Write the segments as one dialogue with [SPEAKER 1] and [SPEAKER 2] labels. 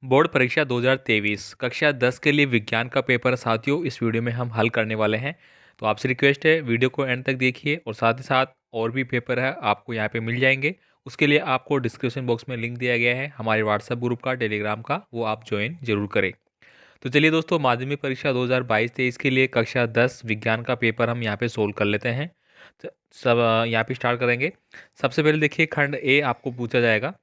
[SPEAKER 1] Board परीक्षा 2023 कक्षा 10 के लिए विज्ञान का पेपर साथियों इस वीडियो में हम हल करने वाले हैं। तो आपसे रिक्वेस्ट है वीडियो को एंड तक देखिए और साथ ही साथ और भी पेपर है आपको यहाँ पे मिल जाएंगे। उसके लिए आपको डिस्क्रिप्शन बॉक्स में लिंक दिया गया है हमारे व्हाट्सएप ग्रुप का, टेलीग्राम का, वो आप ज्वाइन जरूर करें। तो चलिए दोस्तों, माध्यमिक परीक्षा 2022-23 के लिए कक्षा 10 विज्ञान का पेपर हम यहाँ पे सोल्व कर लेते हैं। तो सब यहाँ पे स्टार्ट करेंगे। सबसे पहले देखिए, खंड ए आपको पूछा जाएगा।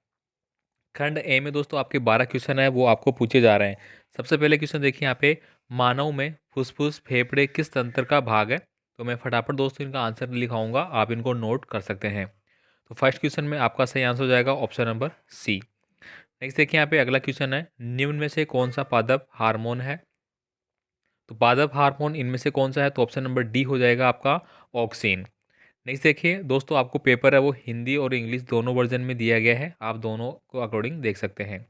[SPEAKER 1] खंड ए में दोस्तों आपके 12 क्वेश्चन है वो आपको पूछे जा रहे हैं। सबसे पहले क्वेश्चन देखिए यहाँ पे, मानव में फुसफुस फेफड़े किस तंत्र का भाग है। तो मैं फटाफट दोस्तों इनका आंसर लिखाऊंगा, आप इनको नोट कर सकते हैं। तो फर्स्ट क्वेश्चन में आपका सही आंसर हो जाएगा ऑप्शन नंबर सी। नेक्स्ट देखिए यहाँ पे अगला क्वेश्चन है, निम्न में से कौन सा पादप हार्मोन है। तो पादप हार्मोन इनमें से कौन सा है, तो ऑप्शन नंबर डी हो जाएगा आपका ऑक्सीन। नेक्स्ट देखिए दोस्तों, आपको पेपर है वो हिंदी और इंग्लिश दोनों वर्जन में दिया गया है, आप दोनों को अकॉर्डिंग देख सकते हैं।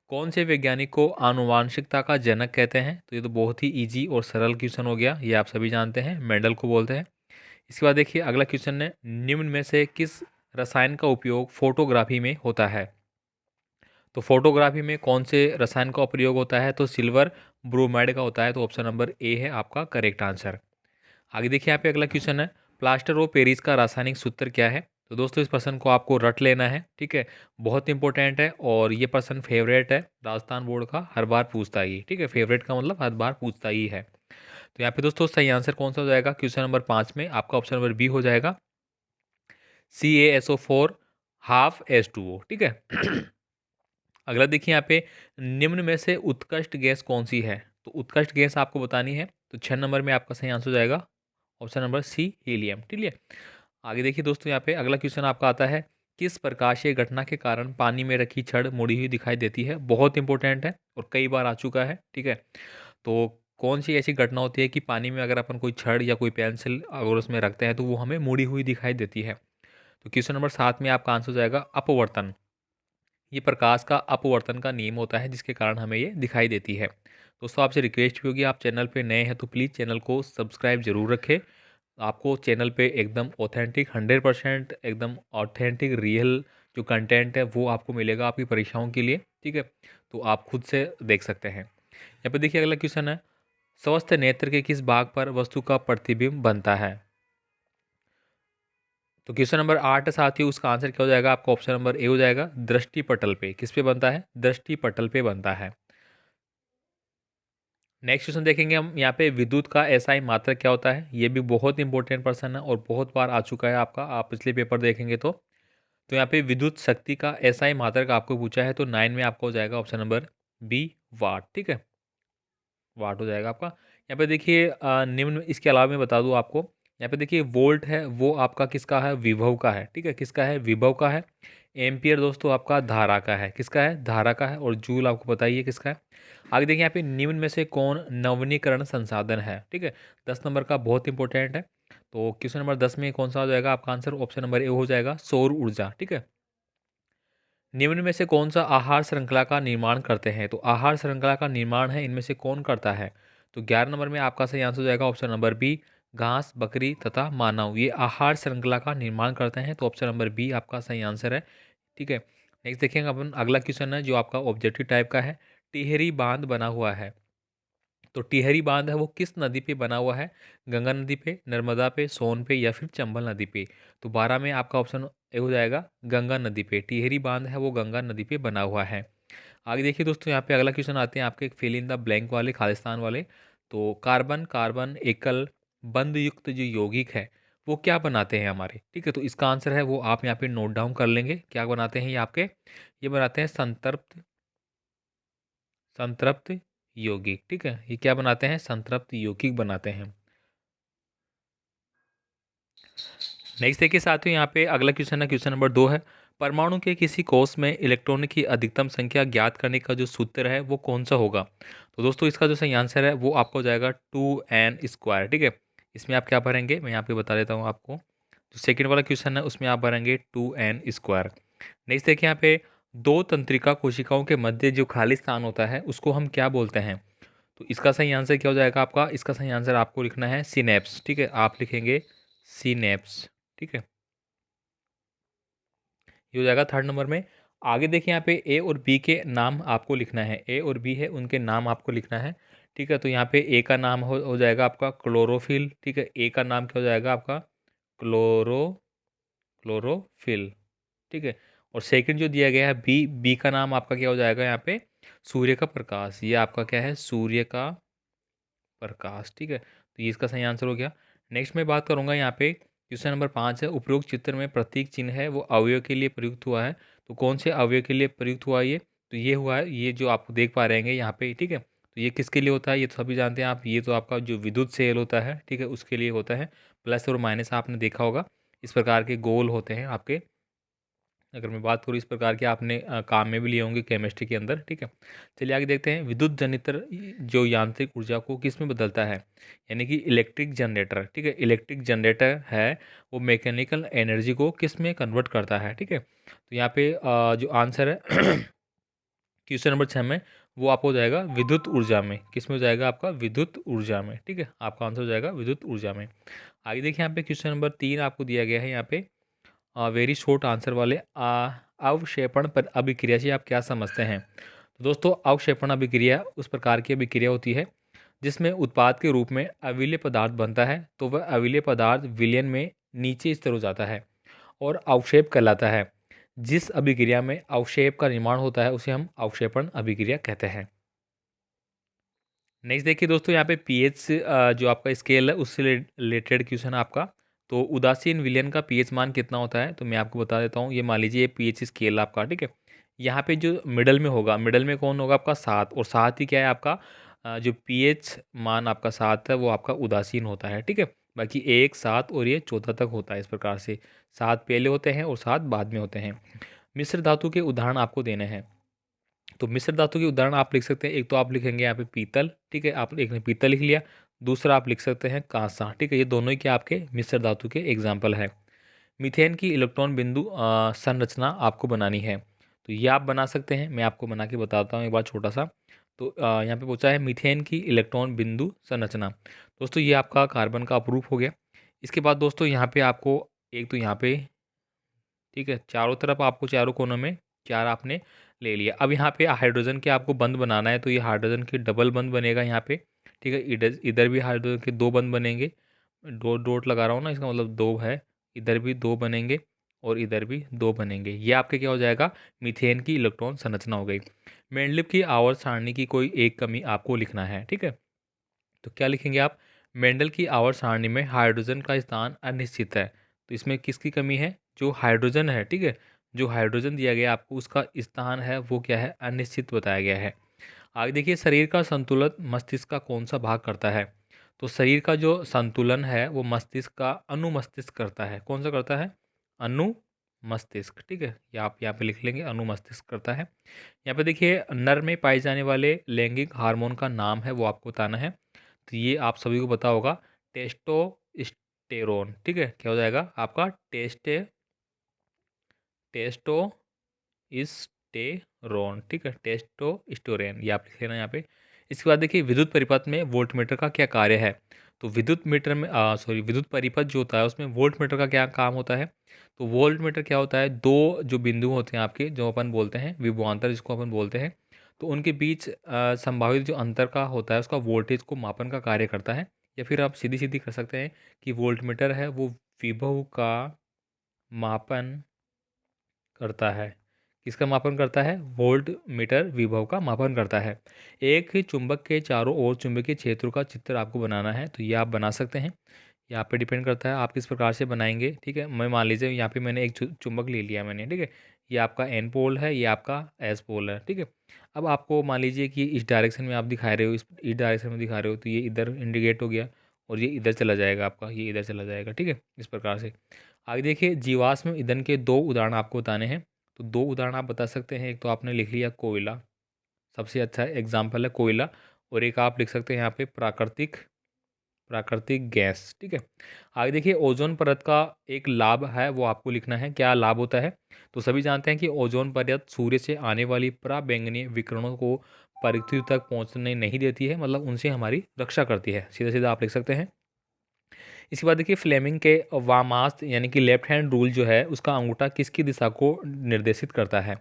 [SPEAKER 1] कौन से वैज्ञानिक को आनुवांशिकता का जनक कहते हैं। तो ये तो बहुत ही इजी और सरल क्वेश्चन हो गया, ये आप सभी जानते हैं, मेंडल को बोलते हैं। इसके बाद देखिए अगला क्वेश्चन है, निम्न में से किस रसायन का उपयोग फोटोग्राफी में होता है। तो फोटोग्राफी में कौन से रसायन का प्रयोग होता है, तो सिल्वर ब्रोमाइड का होता है। तो ऑप्शन नंबर ए है आपका करेक्ट आंसर। आगे देखिए यहाँ पे अगला क्वेश्चन है, प्लास्टर ऑफ पेरिस का रासायनिक सूत्र क्या है। तो दोस्तों इस प्रश्न को आपको रट लेना है, ठीक है, बहुत इंपॉर्टेंट है और ये प्रश्न फेवरेट है, राजस्थान बोर्ड का हर बार पूछता ही, ठीक है, फेवरेट का मतलब हर बार पूछता ही है। तो यहाँ पे दोस्तों सही आंसर कौन सा हो जाएगा, क्वेश्चन नंबर 5 में आपका ऑप्शन नंबर बी हो जाएगा, CaSO4 हाफ H2O, ठीक है। अगला देखिए यहाँ पे, निम्न में से उत्कृष्ट गैस कौन सी है। तो उत्कृष्ट गैस आपको बतानी है, तो 6 नंबर में आपका सही आंसर हो जाएगा ऑप्शन नंबर सी, हीलियम, ठीक है। आगे देखिए दोस्तों, यहाँ पे अगला क्वेश्चन आपका आता है, किस प्रकाशीय घटना के कारण पानी में रखी छड़ मुड़ी हुई दिखाई देती है। बहुत इंपॉर्टेंट है और कई बार आ चुका है, ठीक है। तो कौन सी ऐसी घटना होती है कि पानी में अगर अपन कोई छड़ या कोई पेंसिल अगर उसमें रखते हैं तो वो हमें मुड़ी हुई दिखाई देती है। तो क्वेश्चन नंबर 7 में आपका आंसर हो जाएगा अपवर्तन। ये प्रकाश का अपवर्तन का नियम होता है जिसके कारण हमें ये दिखाई देती है। दोस्तों आपसे रिक्वेस्ट भी होगी, आप चैनल पे नए हैं तो प्लीज़ चैनल को सब्सक्राइब जरूर रखें। आपको चैनल पे एकदम ऑथेंटिक 100% एकदम ऑथेंटिक रियल जो कंटेंट है वो आपको मिलेगा आपकी परीक्षाओं के लिए, ठीक है। तो आप खुद से देख सकते हैं। यहाँ पे देखिए अगला क्वेश्चन है, स्वस्थ नेत्र के किस भाग पर वस्तु का प्रतिबिंब बनता है। तो क्वेश्चन नंबर 8 साथियों, उसका आंसर क्या हो जाएगा आपका, ऑप्शन नंबर ए हो जाएगा, दृष्टि पटल पे। किस पे बनता है, दृष्टि पटल पे बनता है। नेक्स्ट क्वेश्चन देखेंगे हम, यहाँ पे विद्युत का एसआई मात्रक क्या होता है। ये भी बहुत इंपॉर्टेंट प्रश्न है और बहुत बार आ चुका है आपका, आप पिछले पेपर देखेंगे तो यहाँ पे विद्युत शक्ति का एसआई मात्रक आपको पूछा है, तो 9 में आपका हो जाएगा ऑप्शन नंबर बी, वाट, ठीक है, वाट हो जाएगा आपका। यहाँ पे देखिए निम्न, इसके अलावा मैं बता दूँ आपको, यहाँ पे देखिए वोल्ट है वो आपका किसका है, विभव का है, ठीक है, किसका है, विभव का है। एम्पियर दोस्तों आपका धारा का है, किसका है, धारा का है। और जूल आपको बताइए किसका है। आगे देखिए यहाँ पे, निम्न में से कौन नवीनीकरण संसाधन है, ठीक है, 10 नंबर का बहुत इंपॉर्टेंट है। तो क्वेश्चन नंबर 10 में कौन सा हो जाएगा आपका आंसर, ऑप्शन नंबर ए हो जाएगा, सौर ऊर्जा, ठीक है। निम्न में से कौन सा आहार श्रृंखला का निर्माण करते हैं। तो आहार श्रृंखला का निर्माण है इनमें से कौन करता है। तो 11 नंबर में आपका सही आंसर हो जाएगा ऑप्शन नंबर बी, घास, बकरी तथा मानव, ये आहार श्रृंखला का निर्माण करते हैं। तो ऑप्शन नंबर बी आपका सही आंसर है, ठीक है। नेक्स्ट देखेंगे अपन, अगला क्वेश्चन है जो आपका ऑब्जेक्टिव टाइप का है, टिहरी बांध बना हुआ है। तो टिहरी बांध है वो किस नदी पे बना हुआ है, गंगा नदी पे, नर्मदा पे, सोन पे या फिर चंबल नदी पे। तो 12 में आपका ऑप्शन ए हो जाएगा, गंगा नदी पे। टिहरी बांध है वो गंगा नदी पे बना हुआ है। आगे देखिए दोस्तों, यहाँ पे अगला क्वेश्चन आते हैं आपके एक फिल इन द ब्लैंक वाले, खालिस्तान वाले। तो कार्बन कार्बन एकल बंध युक्त जो यौगिक है वो क्या बनाते हैं हमारे, ठीक है। तो इसका आंसर है वो आप यहाँ पे नोट डाउन कर लेंगे, क्या बनाते हैं ये आपके, ये बनाते हैं संतृप्त, संतृप्त यौगिक, ठीक है, ये क्या बनाते हैं, संतृप्त यौगिक बनाते हैं। नेक्स्ट देखिए साथियों, यहाँ पे अगला क्वेश्चन है, क्वेश्चन नंबर 2 है, परमाणु के किसी कोष में इलेक्ट्रॉन की अधिकतम संख्या ज्ञात करने का जो सूत्र है वो कौन सा होगा। तो दोस्तों इसका जो सही आंसर है वो आपको हो जाएगा 2n², ठीक है। इसमें आप क्या भरेंगे, मैं यहाँ पे बता देता हूँ आपको। जो सेकेंड वाला क्वेश्चन है उसमें आप भरेंगे 2n²। नेक्स्ट देखिए यहाँ पे, दो तंत्रिका कोशिकाओं के मध्य जो खाली स्थान होता है उसको हम क्या बोलते हैं। तो इसका सही आंसर क्या हो जाएगा आपका, इसका सही आंसर आपको लिखना है सिनेप्स, ठीक है, आप लिखेंगे सिनेप्स, ठीक है, ये हो जाएगा थर्ड नंबर में। आगे देखिए यहाँ पे ए और बी के नाम आपको लिखना है, ए और बी है उनके नाम आपको लिखना है। ठीक है, तो यहाँ पे ए का नाम हो जाएगा आपका क्लोरोफिल। ठीक है, ए का नाम क्या हो जाएगा आपका क्लोरोफिल। ठीक है, और सेकंड जो दिया गया है बी, बी का नाम आपका क्या हो जाएगा यहाँ पे सूर्य का प्रकाश। ये आपका क्या है सूर्य का प्रकाश। ठीक है, तो ये इसका सही आंसर हो गया। नेक्स्ट मैं बात करूंगा यहाँ पे क्वेश्चन नंबर 5 है, उपरोक्त चित्र में प्रतीक चिन्ह है वो अवयव के लिए प्रयुक्त हुआ है। तो कौन से अवयव के लिए प्रयुक्त हुआ ये, तो ये हुआ है ये जो आप देख पा रहे हैं यहाँ पे। ठीक है, तो ये किसके लिए होता है ये तो सभी जानते हैं आप, ये तो आपका जो विद्युत सेल होता है, ठीक है, उसके लिए होता है। प्लस और माइनस आपने देखा होगा, इस प्रकार के गोल होते हैं आपके। अगर मैं बात करूँ इस प्रकार के आपने काम में भी लिए होंगे केमिस्ट्री के अंदर। ठीक है, चलिए आगे देखते हैं। विद्युत जनित्र जो यांत्रिक ऊर्जा को किस में बदलता है, यानी कि इलेक्ट्रिक जनरेटर। ठीक है, इलेक्ट्रिक जनरेटर है वो मैकेनिकल एनर्जी को किस में कन्वर्ट करता है। ठीक है, तो यहाँ पे जो आंसर है क्वेश्चन नंबर 6 में वो आपको हो जाएगा विद्युत ऊर्जा में। किस में हो जाएगा आपका विद्युत ऊर्जा में। ठीक है, आपका आंसर हो जाएगा विद्युत ऊर्जा में। आगे देखिए यहाँ पे क्वेश्चन नंबर 3 आपको दिया गया है यहाँ पे वेरी शॉर्ट आंसर वाले अवक्षेपण पर अभिक्रिया से आप क्या समझते हैं। तो दोस्तों अवक्षेपण अभिक्रिया उस प्रकार की अभिक्रिया होती है जिसमें उत्पाद के रूप में अविलेय पदार्थ बनता है, तो वह अविलेय पदार्थ विलयन में नीचे स्तर हो जाता है और अवक्षेप कहलाता है। जिस अभिक्रिया में अवक्षेप का निर्माण होता है उसे हम अवक्षेपण अभिक्रिया कहते हैं। नेक्स्ट देखिए दोस्तों यहाँ पे पीएच जो आपका स्केल है उससे रिलेटेड क्वेश्चन है आपका। तो उदासीन विलयन का पीएच मान कितना होता है, तो मैं आपको बता देता हूँ। ये मान लीजिए ये पीएच स्केल आपका। ठीक है, यहाँ पे जो मिडल में होगा, मिडल में कौन होगा आपका 7, और 7 ही क्या है आपका जो पीएच मान आपका 7 है वो आपका उदासीन होता है। ठीक है, बाकी 1, 7 और ये 14 तक होता है। इस प्रकार से 7 पहले होते हैं और 7 बाद में होते हैं। मिश्र धातु के उदाहरण आपको देने हैं। तो मिश्र धातु के उदाहरण आप लिख सकते हैं। एक तो आप लिखेंगे यहाँ पे पीतल। ठीक है, आप एक ने पीतल लिख लिया। दूसरा आप लिख सकते हैं कांसा। ठीक है, ये दोनों ही क्या आपके मिश्र धातु के एग्जाम्पल है। मीथेन की इलेक्ट्रॉन बिंदु संरचना आपको बनानी है, तो ये आप बना सकते हैं। मैं आपको बना के बताता हूँ एक बार छोटा सा। तो यहाँ पे पूछा है मीथेन की इलेक्ट्रॉन बिंदु संरचना। दोस्तों ये आपका कार्बन का अप्रूफ हो गया। इसके बाद दोस्तों यहाँ पे आपको एक तो यहाँ पे, ठीक है, चारों तरफ आपको चारों कोनों में 4 आपने ले लिया। अब यहाँ पे हाइड्रोजन के आपको बंद बनाना है, तो ये हाइड्रोजन के डबल बंद बनेगा यहाँ पे। ठीक है, इधर इधर भी हाइड्रोजन के 2 बंद बनेंगे। डॉट डॉट लगा रहा हूँ ना, इसका मतलब 2 है। इधर भी 2 बनेंगे और इधर भी 2 बनेंगे। ये आपके क्या हो जाएगा मीथेन की इलेक्ट्रॉन संरचना हो गई। मेंडलीव की आवर्त सारणी की कोई एक कमी आपको लिखना है। ठीक है, तो क्या लिखेंगे आप, मेंडल की आवर्त सारणी में हाइड्रोजन का स्थान अनिश्चित है। तो इसमें किसकी कमी है, जो हाइड्रोजन है। ठीक है, जो हाइड्रोजन दिया गया आपको उसका स्थान है वो क्या है अनिश्चित बताया गया है। आगे देखिए शरीर का संतुलन मस्तिष्क का कौन सा भाग करता है। तो शरीर का जो संतुलन है वो मस्तिष्क का अनुमस्तिष्क करता है। कौन सा करता है, अनुमस्तिष्क। ठीक है, ये आप यहाँ पे लिख लेंगे अनुमस्तिष्क करता है। यहाँ पे देखिए नर में पाए जाने वाले लैंगिक हार्मोन का नाम है वो आपको बताना है। तो ये आप सभी को पता होगा टेस्टोस्टेरोन। ठीक है, क्या हो जाएगा आपका टेस्टोस्टेरोन। ठीक है, टेस्टोस्टेरोन ये आप लिख लेना यहाँ पे। इसके बाद देखिए विद्युत परिपथ में वोल्ट मीटर का क्या कार्य है। तो विद्युत मीटर में विद्युत परिपथ जो होता है उसमें वोल्ट मीटर का क्या काम होता है। तो वोल्ट मीटर क्या होता है, दो जो बिंदु होते हैं आपके जो अपन बोलते हैं विभवांतर जिसको अपन बोलते हैं, तो उनके बीच संभावित जो अंतर का होता है उसका वोल्टेज को मापन का कार्य करता है। या फिर आप सीधी सीधी कर सकते हैं कि वोल्ट मीटर है वो विभव का मापन करता है। किसका मापन करता है, वोल्ट मीटर विभव का मापन करता है। एक ही चुंबक के चारों ओर चुंबकीय क्षेत्रों का चित्र आपको बनाना है, तो ये आप बना सकते हैं। यहाँ पे डिपेंड करता है आप किस प्रकार से बनाएंगे। ठीक है, मैं मान लीजिए यहाँ पे मैंने एक चुंबक ले लिया मैंने। ठीक है, ये आपका एन पोल है, ये आपका एस पोल है। ठीक है, अब आपको मान लीजिए कि इस डायरेक्शन में आप दिखा रहे हो, इस डायरेक्शन में दिखा रहे हो, तो ये इधर इंडिकेट हो गया और ये इधर चला जाएगा आपका, ये इधर चला जाएगा। ठीक है, इस प्रकार से। आगे देखिए जीवाश्म ईंधन के 2 उदाहरण आपको बताने हैं। तो 2 उदाहरण आप बता सकते हैं। एक तो आपने लिख लिया कोयला, सबसे अच्छा एग्जाम्पल है कोयला। और एक आप लिख सकते हैं यहाँ पे प्राकृतिक प्राकृतिक गैस। ठीक है, आगे देखिए ओजोन परत का एक लाभ है वो आपको लिखना है, क्या लाभ होता है। तो सभी जानते हैं कि ओजोन परत सूर्य से आने वाली पराबैंगनी विकिरणों को पृथ्वी तक पहुंचने नहीं देती है, मतलब उनसे हमारी रक्षा करती है। सीधा सीधा आप लिख सकते हैं। इसके बाद देखिए फ्लेमिंग के वामास्त यानी कि लेफ्ट हैंड रूल जो है उसका अंगूठा किसकी दिशा को निर्देशित करता है।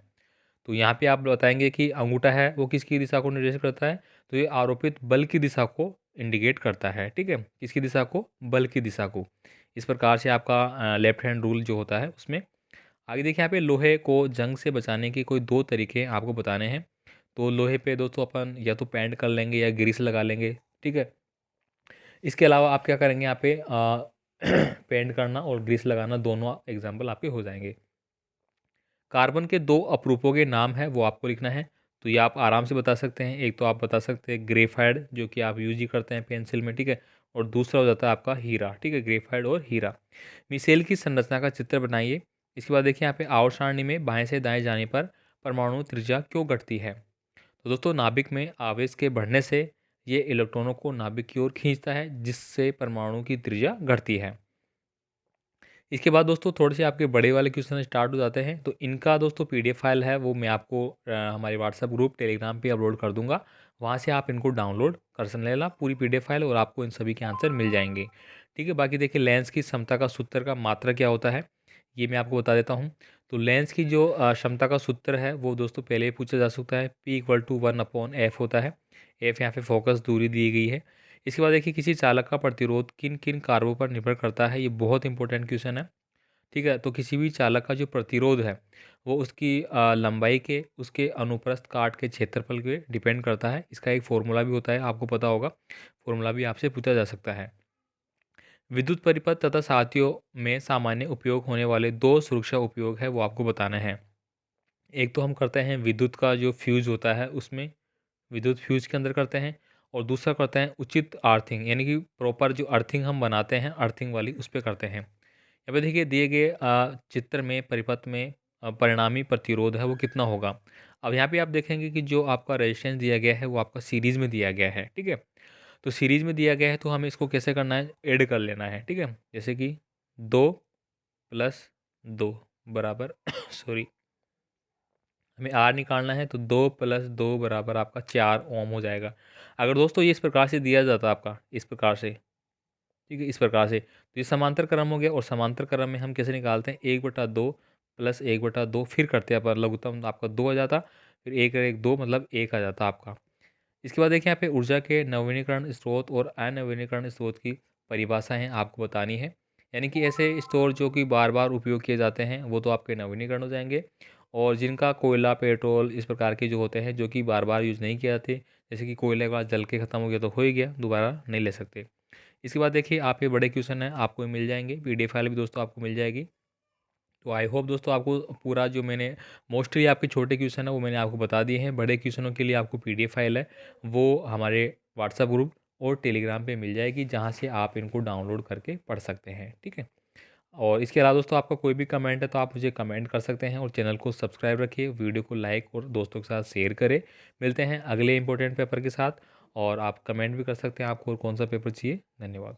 [SPEAKER 1] तो यहाँ पे आप बताएंगे कि अंगूठा है वो किसकी दिशा को निर्देशित करता है, तो ये आरोपित बल की दिशा को इंडिकेट करता है। ठीक है, किसकी दिशा को, बल की दिशा को। इस प्रकार से आपका लेफ्ट हैंड रूल जो होता है उसमें। आगे देखिए यहाँ पे लोहे को जंग से बचाने के कोई 2 तरीके आपको बताने हैं। तो लोहे पे दोस्तों अपन या तो पेंट कर लेंगे या ग्रीस लगा लेंगे। ठीक है, इसके अलावा आप क्या करेंगे यहाँ पे पेंट करना और ग्रीस लगाना दोनों एग्जाम्पल आपके हो जाएंगे। कार्बन के 2 अपरूपों के नाम है वो आपको लिखना है। तो ये आप आराम से बता सकते हैं। एक तो आप बता सकते हैं ग्रेफाइट, जो कि आप यूज ही करते हैं पेंसिल में। ठीक है, और दूसरा हो जाता है आपका हीरा। ठीक है, ग्रेफाइट और हीरा। मिसेल की संरचना का चित्र बनाइए। इसके बाद देखिए यहाँ पे आवर्त सारणी में बाएं से दाएं जाने पर परमाणु त्रिज्या क्यों घटती है। तो दोस्तों नाभिक में आवेश के बढ़ने से ये इलेक्ट्रॉनों को नाभिक की ओर खींचता है, जिससे परमाणु की त्रिज्या घटती है। इसके बाद दोस्तों थोड़े से आपके बड़े वाले क्वेश्चन स्टार्ट हो जाते हैं। तो इनका दोस्तों पीडीएफ फाइल है वो मैं आपको हमारे व्हाट्सएप ग्रुप टेलीग्राम पे अपलोड कर दूंगा। वहाँ से आप इनको डाउनलोड कर लेना पूरी पीडीएफ फाइल, और आपको इन सभी के आंसर मिल जाएंगे। ठीक है, बाकी देखिए लेंस की समता का सूत्र का मात्रा क्या होता है ये मैं आपको बता देता हूँ। तो लेंस की जो क्षमता का सूत्र है वो दोस्तों पहले ही पूछा जा सकता है। P=1/f होता है। एफ यहाँ पे फोकस दूरी दी गई है। इसके बाद देखिए किसी चालक का प्रतिरोध किन किन कारकों पर निर्भर करता है, ये बहुत इंपॉर्टेंट क्वेश्चन है। ठीक है, तो किसी भी चालक का जो प्रतिरोध है वो उसकी लंबाई के, उसके अनुप्रस्थ काट के क्षेत्रफल के डिपेंड करता है। इसका एक फॉर्मूला भी होता है, आपको पता होगा। फॉर्मूला भी आपसे पूछा जा सकता है। विद्युत परिपथ तथा साथियों में सामान्य उपयोग होने वाले 2 सुरक्षा उपयोग है वो आपको बताना है। एक तो हम करते हैं विद्युत का जो फ्यूज होता है उसमें, विद्युत फ्यूज के अंदर करते हैं। और दूसरा करते हैं उचित अर्थिंग, यानी कि प्रॉपर जो अर्थिंग हम बनाते हैं अर्थिंग वाली, उस पर करते हैं। यहाँ पे देखिए दिए गए चित्र में परिपथ में परिणामी प्रतिरोध है वो कितना होगा। अब यहाँ पे आप देखेंगे कि जो आपका रेजिस्टेंस दिया गया है वो आपका सीरीज में दिया गया है। ठीक है, तो सीरीज में दिया गया है तो हमें इसको कैसे करना है, ऐड कर लेना है। ठीक है, जैसे कि 2 + 2 बराबर सॉरी, हमें आर निकालना है, तो 2 + 2 बराबर आपका 4 ओम हो जाएगा। अगर दोस्तों ये इस प्रकार से दिया जाता आपका, इस प्रकार से, ठीक है, इस प्रकार से, तो ये समांतर क्रम हो गया। और समांतर क्रम में हम कैसे निकालते हैं, 1/2 + 1/2 फिर करते हैं पर लघुत्तम, तो आपका 2 आ जाता। फिर 1 1 2 मतलब 1 आ जाता आपका। इसके बाद देखिए यहाँ पे ऊर्जा के नवीनीकरण स्रोत और अनवीनीकरण स्रोत की परिभाषाएं आपको बतानी है। यानी कि ऐसे स्टोर जो कि बार बार उपयोग किए जाते हैं वो तो आपके नवीनीकरण हो जाएंगे। और जिनका कोयला, पेट्रोल इस प्रकार के जो होते हैं जो कि बार बार यूज़ नहीं किए जाते, जैसे कि कोयले के बाद जल के ख़त्म हो गया तो हो ही गया, दोबारा नहीं ले सकते। इसके बाद देखिए आप ये बड़े क्वेश्चन हैं आपको मिल जाएंगे, पीडीएफ फाइल भी दोस्तों आपको मिल जाएगी। तो आई होप दोस्तों आपको पूरा जो मैंने मोस्टली आपके छोटे क्वेश्चन है वो मैंने आपको बता दिए हैं। बड़े क्वेश्चनों के लिए आपको पीडीएफ फाइल है वो हमारे व्हाट्सएप ग्रुप और टेलीग्राम पे मिल जाएगी, जहाँ से आप इनको डाउनलोड करके पढ़ सकते हैं। ठीक है, और इसके अलावा दोस्तों आपका कोई भी कमेंट है तो आप मुझे कमेंट कर सकते हैं, और चैनल को सब्सक्राइब रखिए, वीडियो को लाइक और दोस्तों के साथ शेयर करें। मिलते हैं अगले इंपॉर्टेंट पेपर के साथ, और आप कमेंट भी कर सकते हैं आपको और कौन सा पेपर चाहिए। धन्यवाद।